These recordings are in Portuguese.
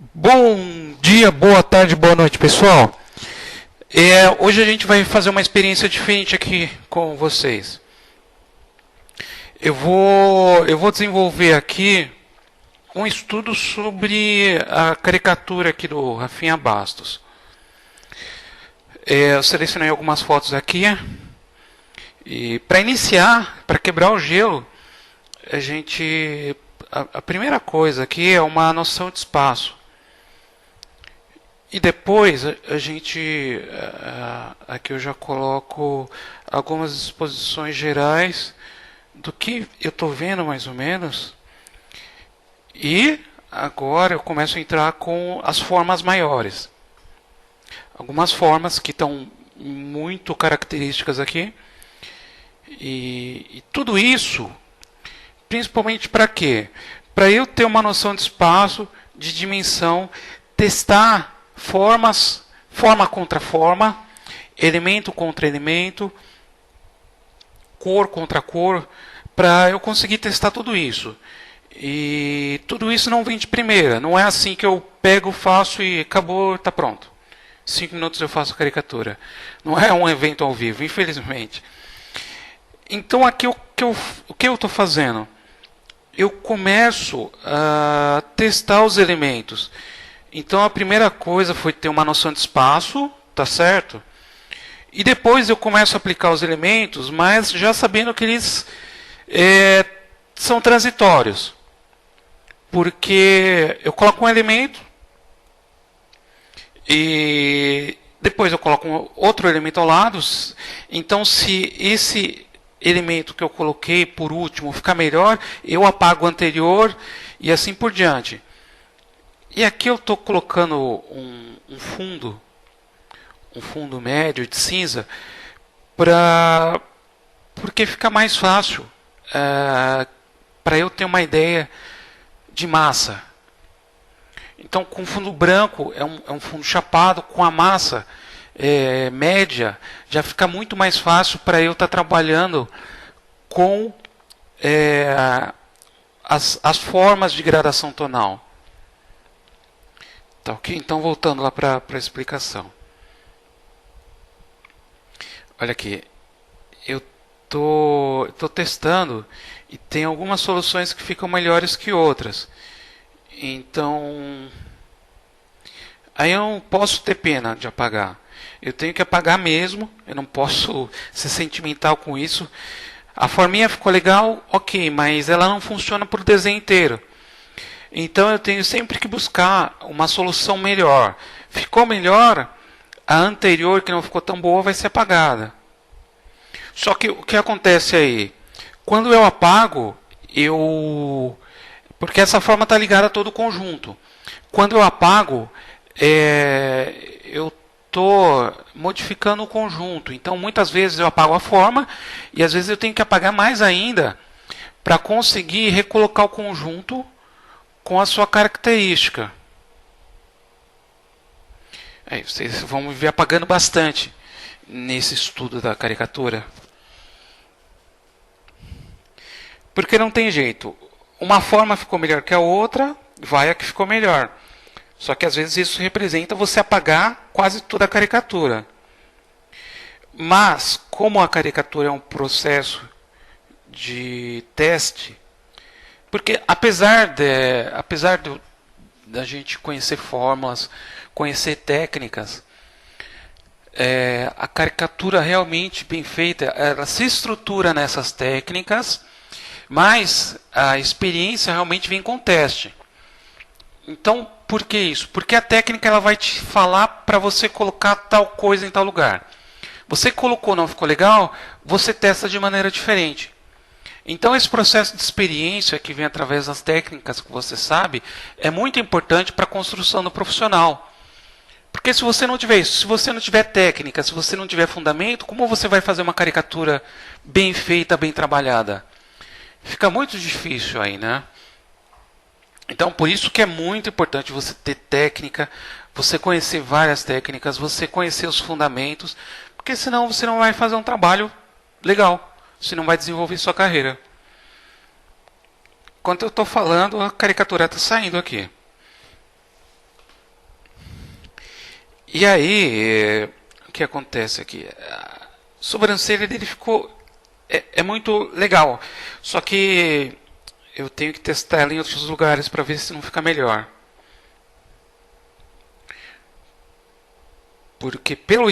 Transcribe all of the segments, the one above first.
Bom dia, boa tarde, boa noite, pessoal. Hoje a gente vai fazer uma experiência diferente aqui com vocês. Eu vou desenvolver aqui um estudo sobre a caricatura aqui do Rafinha Bastos. Eu selecionei algumas fotos aqui e para iniciar, para quebrar o gelo, a primeira coisa aqui é uma noção de espaço. E depois aqui eu já coloco algumas exposições gerais do que eu estou vendo mais ou menos. E agora eu começo a entrar com as formas maiores. Algumas formas que estão muito características aqui. E tudo isso, principalmente para quê? Para eu ter uma noção de espaço, de dimensão, testar forma contra forma, elemento contra elemento, cor contra cor, para eu conseguir testar tudo isso. E tudo isso não vem de primeira, não é assim que eu pego, faço e acabou, está pronto. 5 minutos eu faço a caricatura. Não é um evento ao vivo, infelizmente. Então aqui o que eu estou fazendo? Eu começo a testar os elementos. Então a primeira coisa foi ter uma noção de espaço, tá certo? E depois eu começo a aplicar os elementos, mas já sabendo que eles são transitórios. Porque eu coloco um elemento e depois eu coloco outro elemento ao lado. Então se esse elemento que eu coloquei por último ficar melhor, eu apago o anterior e assim por diante. E aqui eu estou colocando um fundo médio de cinza, porque fica mais fácil para eu ter uma ideia de massa. Então, com fundo branco, é um fundo chapado, com a massa média, já fica muito mais fácil para eu estar trabalhando com as formas de gradação tonal. Tá, ok? Então, voltando lá para a explicação. Olha aqui, eu tô testando e tem algumas soluções que ficam melhores que outras. Então, aí eu não posso ter pena de apagar. Eu tenho que apagar mesmo, eu não posso ser sentimental com isso. A forminha ficou legal, ok, mas ela não funciona para o desenho inteiro. Então eu tenho sempre que buscar uma solução melhor. Ficou melhor, a anterior que não ficou tão boa vai ser apagada. Só que o que acontece aí? Quando eu apago, porque essa forma está ligada a todo o conjunto. Quando eu apago, eu estou modificando o conjunto. Então muitas vezes eu apago a forma e às vezes eu tenho que apagar mais ainda para conseguir recolocar o conjunto com a sua característica. Vocês vão me ver apagando bastante nesse estudo da caricatura. Porque não tem jeito. Uma forma ficou melhor que a outra, vai a que ficou melhor. Só que às vezes isso representa você apagar quase toda a caricatura. Mas, como a caricatura é um processo de teste, porque apesar da gente conhecer fórmulas, conhecer técnicas, a caricatura realmente bem feita, ela se estrutura nessas técnicas, mas a experiência realmente vem com teste. Então, por que isso? Porque a técnica ela vai te falar para você colocar tal coisa em tal lugar. Você colocou, não ficou legal, você testa de maneira diferente. Então esse processo de experiência que vem através das técnicas que você sabe é muito importante para a construção do profissional. Porque se você não tiver isso, se você não tiver técnica, se você não tiver fundamento, como você vai fazer uma caricatura bem feita, bem trabalhada? Fica muito difícil aí, né? Então por isso que é muito importante você ter técnica, você conhecer várias técnicas, você conhecer os fundamentos, porque senão você não vai fazer um trabalho legal. Você não vai desenvolver sua carreira. Enquanto eu estou falando, a caricatura está saindo aqui. E aí, o que acontece aqui? A sobrancelha dele ficou... É muito legal. Só que eu tenho que testar ela em outros lugares para ver se não fica melhor. Porque pela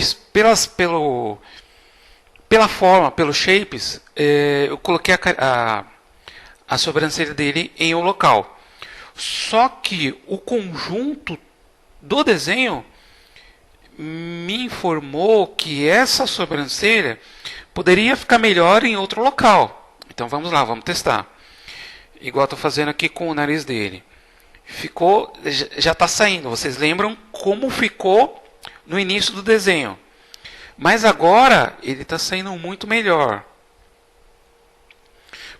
forma, pelos shapes, eu coloquei a sobrancelha dele em um local. Só que o conjunto do desenho me informou que essa sobrancelha poderia ficar melhor em outro local. Então vamos lá, vamos testar. Igual estou fazendo aqui com o nariz dele. Ficou, já está saindo. Vocês lembram como ficou no início do desenho? Mas agora ele está saindo muito melhor.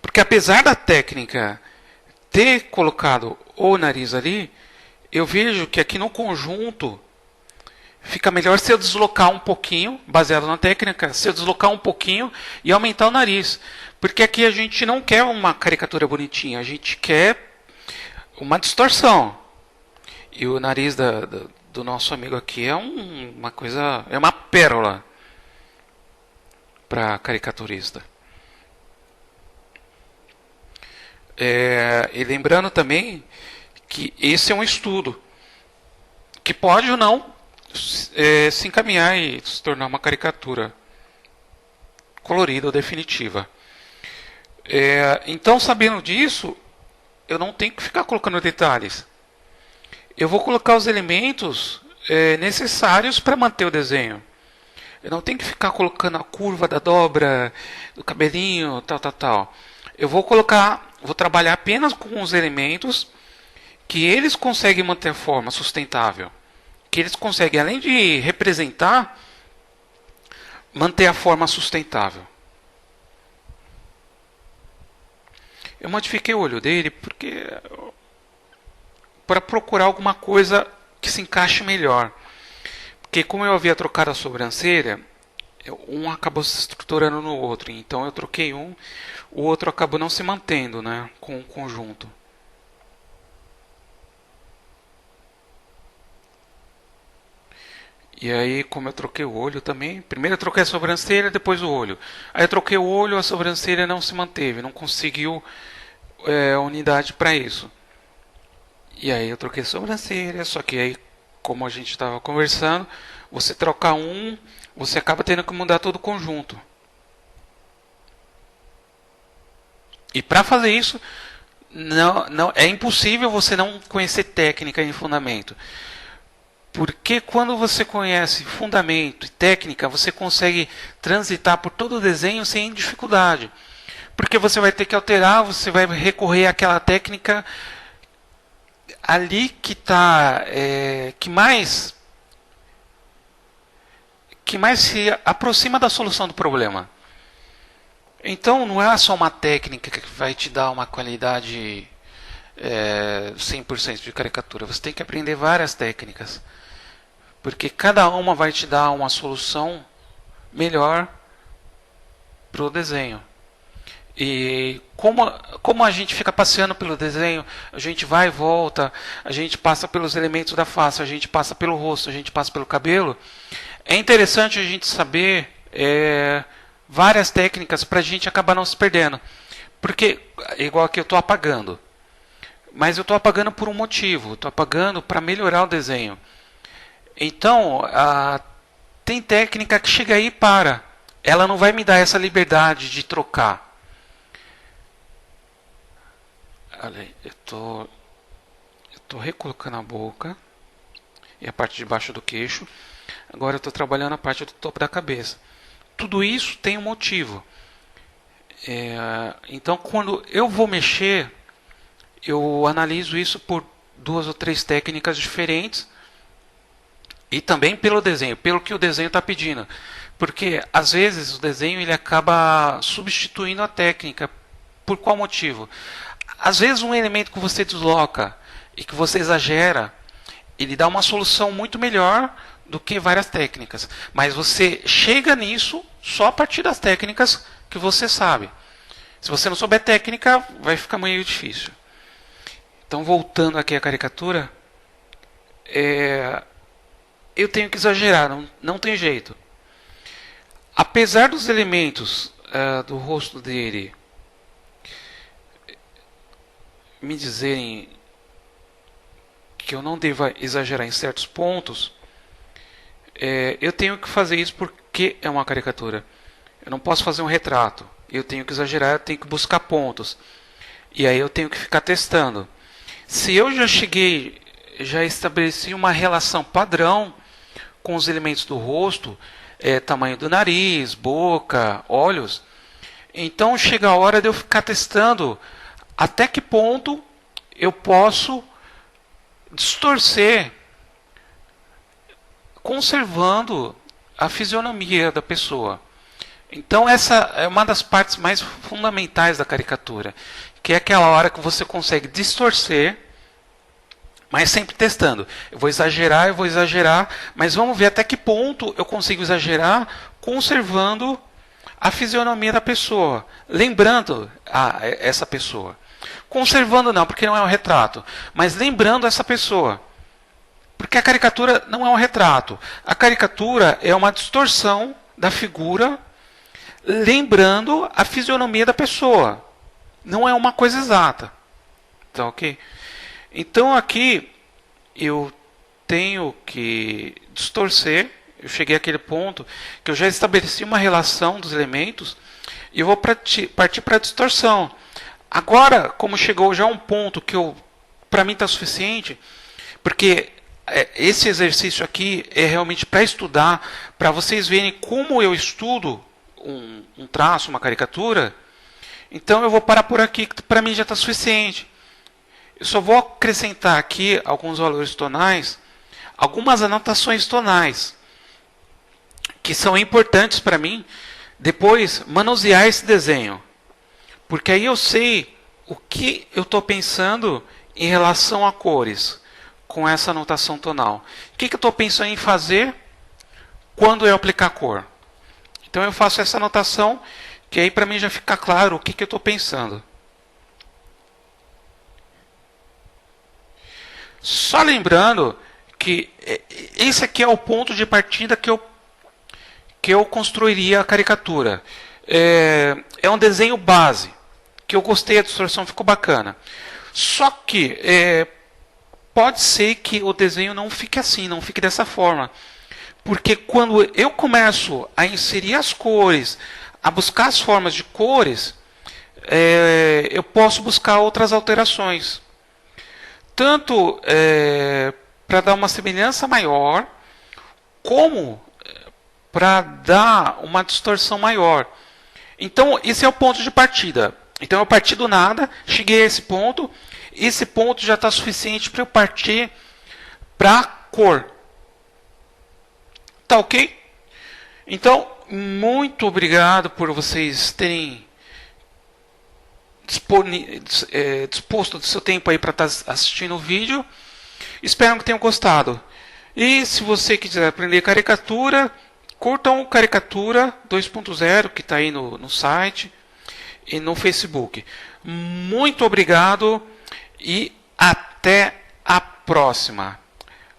Porque apesar da técnica ter colocado o nariz ali, eu vejo que aqui no conjunto fica melhor se eu deslocar um pouquinho, baseado na técnica, se eu deslocar um pouquinho e aumentar o nariz. Porque aqui a gente não quer uma caricatura bonitinha, a gente quer uma distorção. E o nariz do nosso amigo aqui é uma coisa, é uma pérola para caricaturista. E lembrando também que esse é um estudo que pode ou não se encaminhar e se tornar uma caricatura colorida ou definitiva. Então, sabendo disso, eu não tenho que ficar colocando detalhes. Eu vou colocar os elementos necessários para manter o desenho. Eu não tenho que ficar colocando a curva da dobra, do cabelinho, tal. Eu vou trabalhar apenas com os elementos que eles conseguem manter a forma sustentável. Que eles conseguem, além de representar, manter a forma sustentável. Eu modifiquei o olho dele porque para procurar alguma coisa que se encaixe melhor. Porque como eu havia trocado a sobrancelha, um acabou se estruturando no outro. Então eu troquei um, o outro acabou não se mantendo, né, com o conjunto. E aí, como eu troquei o olho também, primeiro eu troquei a sobrancelha, depois o olho. Aí eu troquei o olho, a sobrancelha não se manteve, não conseguiu unidade para isso. E aí eu troquei a sobrancelha, só que aí, como a gente estava conversando, você troca um, você acaba tendo que mudar todo o conjunto. E para fazer isso, não é impossível você não conhecer técnica e fundamento. Porque quando você conhece fundamento e técnica, você consegue transitar por todo o desenho sem dificuldade. Porque você vai ter que alterar, você vai recorrer àquela técnica ali que está que mais se aproxima da solução do problema. Então não é só uma técnica que vai te dar uma qualidade 100% de caricatura. Você tem que aprender várias técnicas. Porque cada uma vai te dar uma solução melhor para o desenho. E como a gente fica passeando pelo desenho, a gente vai e volta, a gente passa pelos elementos da face, a gente passa pelo rosto, a gente passa pelo cabelo. É interessante a gente saber várias técnicas para a gente acabar não se perdendo. Porque, igual aqui eu estou apagando. Mas eu estou apagando por um motivo. Estou apagando para melhorar o desenho. Então, tem técnica que chega aí e para. Ela não vai me dar essa liberdade de trocar. Olha, eu tô recolocando a boca e a parte de baixo do queixo. Agora eu estou trabalhando a parte do topo da cabeça. Tudo isso tem um motivo. Então, quando eu vou mexer, eu analiso isso por 2 ou 3 técnicas diferentes. E também pelo desenho, pelo que o desenho está pedindo. Porque, às vezes, o desenho ele acaba substituindo a técnica. Por qual motivo? Às vezes, um elemento que você desloca e que você exagera, ele dá uma solução muito melhor do que várias técnicas. Mas você chega nisso só a partir das técnicas que você sabe. Se você não souber técnica, vai ficar meio difícil. Então, voltando aqui à caricatura, eu tenho que exagerar, não tem jeito. Apesar dos elementos do rosto dele me dizerem que eu não devo exagerar em certos pontos, eu tenho que fazer isso porque é uma caricatura. Eu não posso fazer um retrato. Eu tenho que exagerar, eu tenho que buscar pontos. E aí eu tenho que ficar testando. Se eu já estabeleci uma relação padrão com os elementos do rosto, tamanho do nariz, boca, olhos, então chega a hora de eu ficar testando até que ponto eu posso distorcer, conservando a fisionomia da pessoa. Então essa é uma das partes mais fundamentais da caricatura, que é aquela hora que você consegue distorcer, mas sempre testando. Eu vou exagerar, mas vamos ver até que ponto eu consigo exagerar conservando a fisionomia da pessoa, lembrando essa pessoa. Conservando não, porque não é um retrato, mas lembrando essa pessoa. Porque a caricatura não é um retrato. A caricatura é uma distorção da figura, lembrando a fisionomia da pessoa. Não é uma coisa exata. Tá, ok? Então aqui eu tenho que distorcer. Eu cheguei àquele ponto que eu já estabeleci uma relação dos elementos e eu vou partir para a distorção. Agora, como chegou já a um ponto que para mim está suficiente, porque esse exercício aqui é realmente para estudar, para vocês verem como eu estudo um traço, uma caricatura. Então eu vou parar por aqui, que para mim já está suficiente. Eu só vou acrescentar aqui alguns valores tonais, algumas anotações tonais, que são importantes para mim depois manusear esse desenho. Porque aí eu sei o que eu estou pensando em relação a cores com essa anotação tonal. O que eu estou pensando em fazer quando eu aplicar a cor. Então eu faço essa anotação, que aí para mim já fica claro o que eu estou pensando. Só lembrando que esse aqui é o ponto de partida que eu construiria a caricatura. É um desenho base, que eu gostei, a distorção ficou bacana. Só que pode ser que o desenho não fique assim, não fique dessa forma. Porque quando eu começo a inserir as cores, a buscar as formas de cores, eu posso buscar outras alterações. Tanto para dar uma semelhança maior, como para dar uma distorção maior. Então, esse é o ponto de partida. Então, eu parti do nada, cheguei a esse ponto. Esse ponto já está suficiente para eu partir para a cor. Tá ok? Então, muito obrigado por vocês terem disposto do seu tempo aí para estar assistindo o vídeo. Espero que tenham gostado. E se você quiser aprender caricatura, curtam o Caricatura 2.0, que está aí no site e no Facebook. Muito obrigado e até a próxima.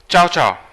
Tchau, tchau.